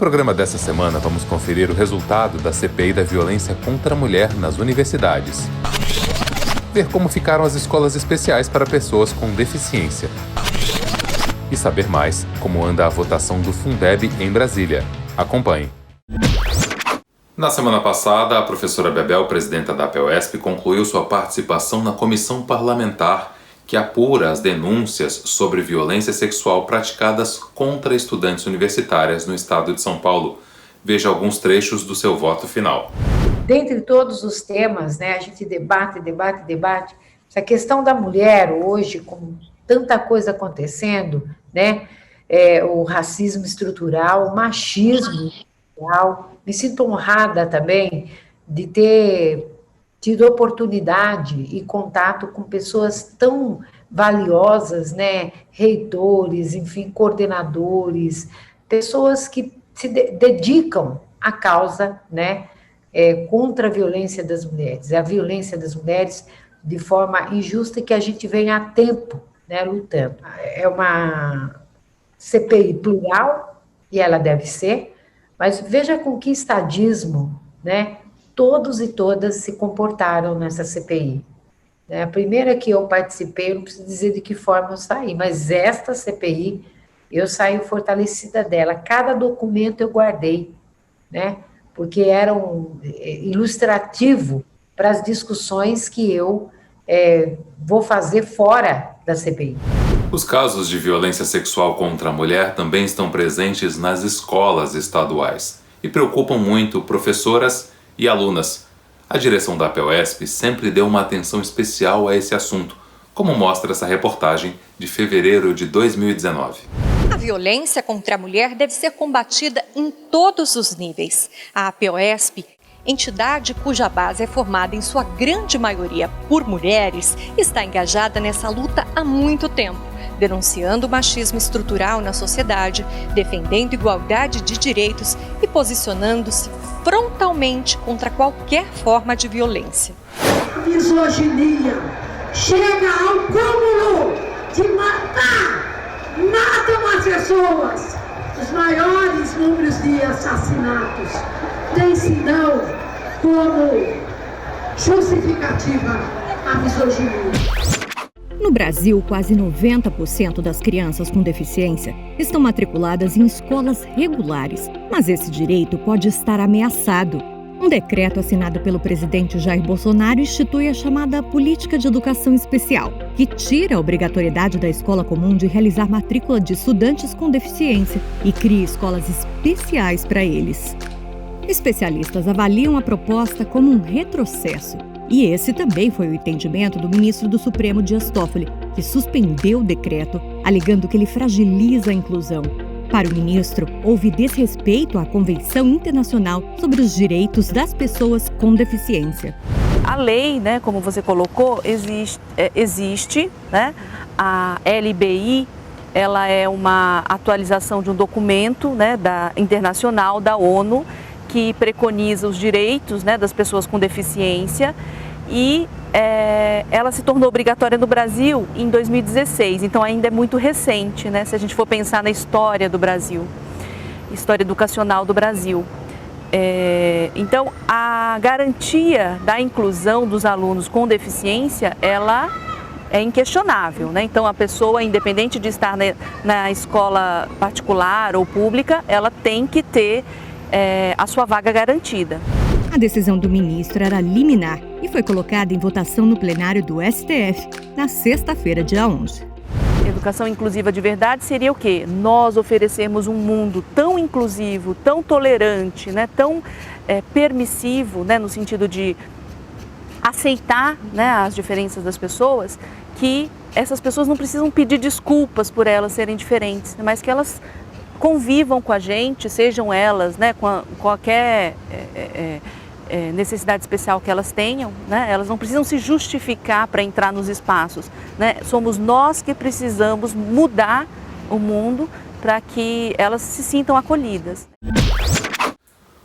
programa dessa semana, vamos conferir o resultado da CPI da violência contra a mulher nas universidades. Ver como ficaram as escolas especiais para pessoas com deficiência. E saber mais como anda a votação do Fundeb em Brasília. Acompanhe. Na semana passada, a professora Bebel, presidenta da APEUESP, concluiu sua participação na comissão parlamentar que apura as denúncias sobre violência sexual praticadas contra estudantes universitárias no estado de São Paulo. Veja alguns trechos do seu voto final. Dentre todos os temas, a gente debate. Essa questão da mulher hoje, com tanta coisa acontecendo, o racismo estrutural, o machismo estrutural. Me sinto honrada também de ter tido oportunidade e contato com pessoas tão valiosas, reitores, enfim, coordenadores, pessoas que se dedicam à causa, contra a violência das mulheres. A violência das mulheres de forma injusta que a gente vem há tempo, lutando. É uma CPI plural, e ela deve ser, mas veja com que estadismo, todos e todas se comportaram nessa CPI. A primeira que eu participei, eu não preciso dizer de que forma eu saí, mas esta CPI, eu saí fortalecida dela. Cada documento eu guardei, porque era ilustrativo para as discussões que eu vou fazer fora da CPI. Os casos de violência sexual contra a mulher também estão presentes nas escolas estaduais e preocupam muito professoras e alunas. A direção da APEUESP sempre deu uma atenção especial a esse assunto, como mostra essa reportagem de fevereiro de 2019. A violência contra a mulher deve ser combatida em todos os níveis. A APEUESP, entidade cuja base é formada em sua grande maioria por mulheres, está engajada nessa luta há muito tempo, denunciando o machismo estrutural na sociedade, defendendo igualdade de direitos e posicionando-se frontalmente contra qualquer forma de violência. A misoginia chega ao cúmulo de matam as pessoas. Os maiores números de assassinatos têm-se não como justificativa a misoginia. No Brasil, quase 90% das crianças com deficiência estão matriculadas em escolas regulares, mas esse direito pode estar ameaçado. Um decreto assinado pelo presidente Jair Bolsonaro institui a chamada Política de Educação Especial, que tira a obrigatoriedade da escola comum de realizar matrícula de estudantes com deficiência e cria escolas especiais para eles. Especialistas avaliam a proposta como um retrocesso. E esse também foi o entendimento do ministro do Supremo Dias Toffoli, que suspendeu o decreto, alegando que ele fragiliza a inclusão. Para o ministro, houve desrespeito à Convenção Internacional sobre os Direitos das Pessoas com Deficiência. A lei, como você colocou, existe, a LBI, ela é uma atualização de um documento, internacional da ONU, que preconiza os direitos, das pessoas com deficiência e ela se tornou obrigatória no Brasil em 2016, então ainda é muito recente, se a gente for pensar na história do Brasil, história educacional do Brasil. Então, a garantia da inclusão dos alunos com deficiência, ela é inquestionável, Então, a pessoa, independente de estar na escola particular ou pública, ela tem que ter a sua vaga garantida. A decisão do ministro era liminar e foi colocada em votação no plenário do STF na sexta-feira, dia 11. Educação inclusiva de verdade seria o quê? Nós oferecermos um mundo tão inclusivo, tão tolerante, tão permissivo, no sentido de aceitar as diferenças das pessoas, que essas pessoas não precisam pedir desculpas por elas serem diferentes, mas que elas convivam com a gente, sejam elas, com qualquer necessidade especial que elas tenham, elas não precisam se justificar para entrar nos espaços, Somos nós que precisamos mudar o mundo para que elas se sintam acolhidas.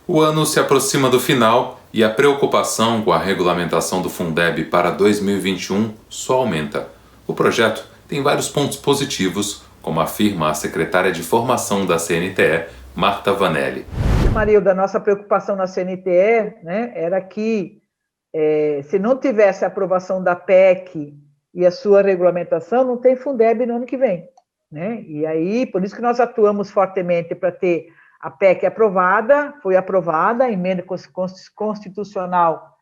O ano se aproxima do final e a preocupação com a regulamentação do Fundeb para 2021 só aumenta. O projeto tem vários pontos positivos, como afirma a secretária de Formação da CNTE, Marta Vanelli. Marilda, a nossa preocupação na CNTE, né, era que se não tivesse a aprovação da PEC e a sua regulamentação, não tem Fundeb no ano que vem. Né? E aí, por isso que nós atuamos fortemente para ter a PEC aprovada, foi aprovada, a emenda constitucional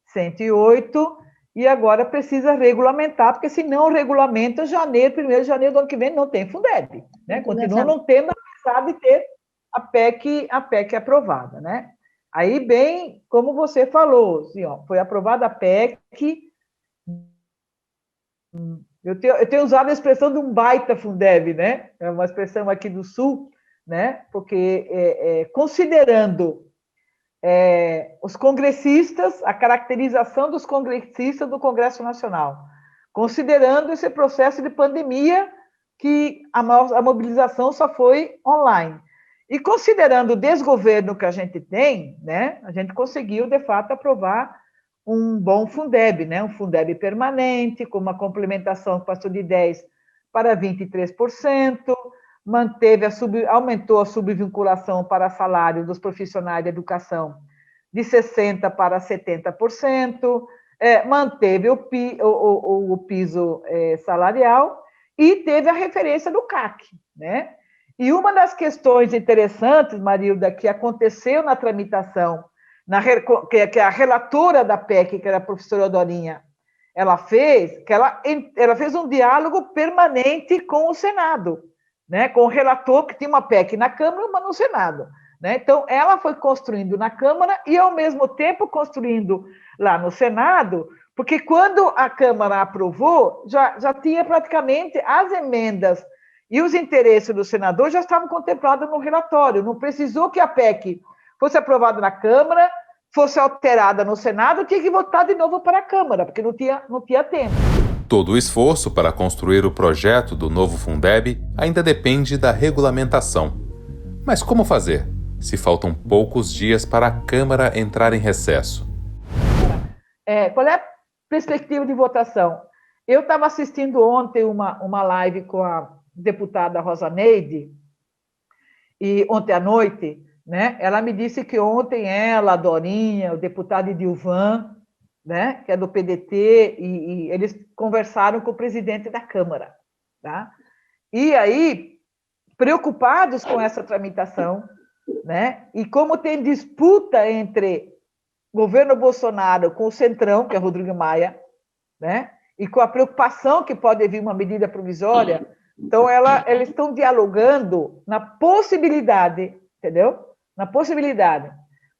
108, e agora precisa regulamentar, porque se não regulamenta, 1º de janeiro do ano que vem não tem Fundeb, né? Continua não tendo, apesar de ter a PEC aprovada, né? Aí, bem, como você falou, assim, ó, foi aprovada a PEC, eu tenho usado a expressão de um baita Fundeb, né? É uma expressão aqui do Sul, né? Porque considerando os congressistas, a caracterização dos congressistas do Congresso Nacional, considerando esse processo de pandemia, que a mobilização só foi online, e considerando o desgoverno que a gente tem, né, a gente conseguiu, de fato, aprovar um bom Fundeb, né, um Fundeb permanente, com uma complementação que passou de 10% para 23%, aumentou a subvinculação para salário dos profissionais de educação de 60% para 70%, manteve o piso salarial e teve a referência do CAC, né? E uma das questões interessantes, Marilda, que aconteceu na tramitação, que a relatora da PEC, que era a professora Dorinha, ela fez um diálogo permanente com o Senado, né, com o relator, que tinha uma PEC na Câmara e uma no Senado. Né? Então, ela foi construindo na Câmara e, ao mesmo tempo, construindo lá no Senado, porque quando a Câmara aprovou, já tinha praticamente as emendas e os interesses do senador já estavam contemplados no relatório. Não precisou que a PEC fosse aprovada na Câmara, fosse alterada no Senado, tinha que voltar de novo para a Câmara, porque não tinha tempo. Todo o esforço para construir o projeto do novo Fundeb ainda depende da regulamentação. Mas como fazer, se faltam poucos dias para a Câmara entrar em recesso? Qual é a perspectiva de votação? Eu estava assistindo ontem uma live com a deputada Rosa Neide, e ontem à noite, né, ela me disse que ontem ela, a Dorinha, o deputado Edilvan, né, que é do PDT, e eles conversaram com o presidente da Câmara. Tá? E aí, preocupados com essa tramitação, né, e como tem disputa entre o governo Bolsonaro com o Centrão, que é Rodrigo Maia, né, e com a preocupação que pode vir uma medida provisória, então eles estão dialogando na possibilidade, entendeu? Na possibilidade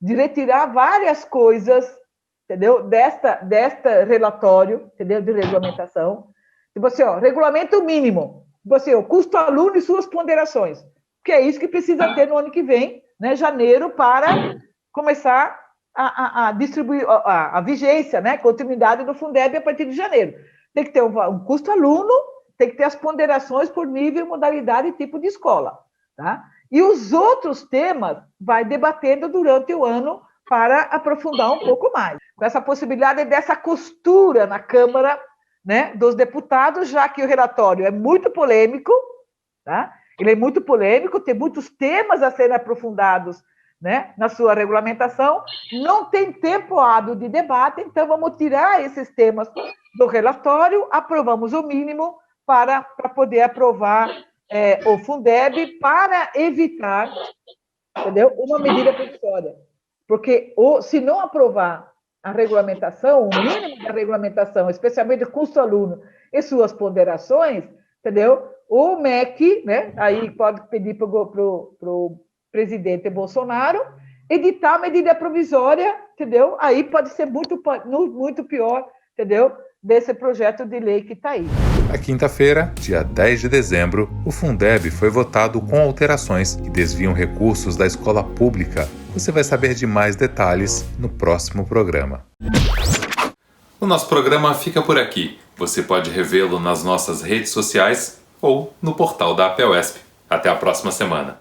de retirar várias coisas, entendeu? Desta relatório, entendeu? De regulamentação. Tipo assim, regulamento mínimo, tipo assim, o custo aluno e suas ponderações, que é isso que precisa ter no ano que vem, né, janeiro, para começar a distribuir a vigência, né, continuidade do Fundeb a partir de janeiro. Tem que ter um custo aluno, tem que ter as ponderações por nível, modalidade e tipo de escola. Tá? E os outros temas vai debatendo durante o ano para aprofundar um pouco mais. Com essa possibilidade dessa costura na Câmara, né, dos deputados, já que o relatório é muito polêmico, tá? Ele é muito polêmico, tem muitos temas a serem aprofundados, né, na sua regulamentação, não tem tempo hábil de debate, então vamos tirar esses temas do relatório, aprovamos o mínimo para poder aprovar o Fundeb, para evitar, entendeu, uma medida provisória. Porque se não aprovar a regulamentação, o mínimo da regulamentação, especialmente o custo aluno e suas ponderações, entendeu? O MEC, né, aí pode pedir para o presidente Bolsonaro editar a medida provisória, entendeu? Aí pode ser muito pior, entendeu? Desse projeto de lei que está aí. Na quinta-feira, dia 10 de dezembro, o Fundeb foi votado com alterações que desviam recursos da escola pública. Você vai saber de mais detalhes no próximo programa. O nosso programa fica por aqui. Você pode revê-lo nas nossas redes sociais ou no portal da APUESP. Até a próxima semana.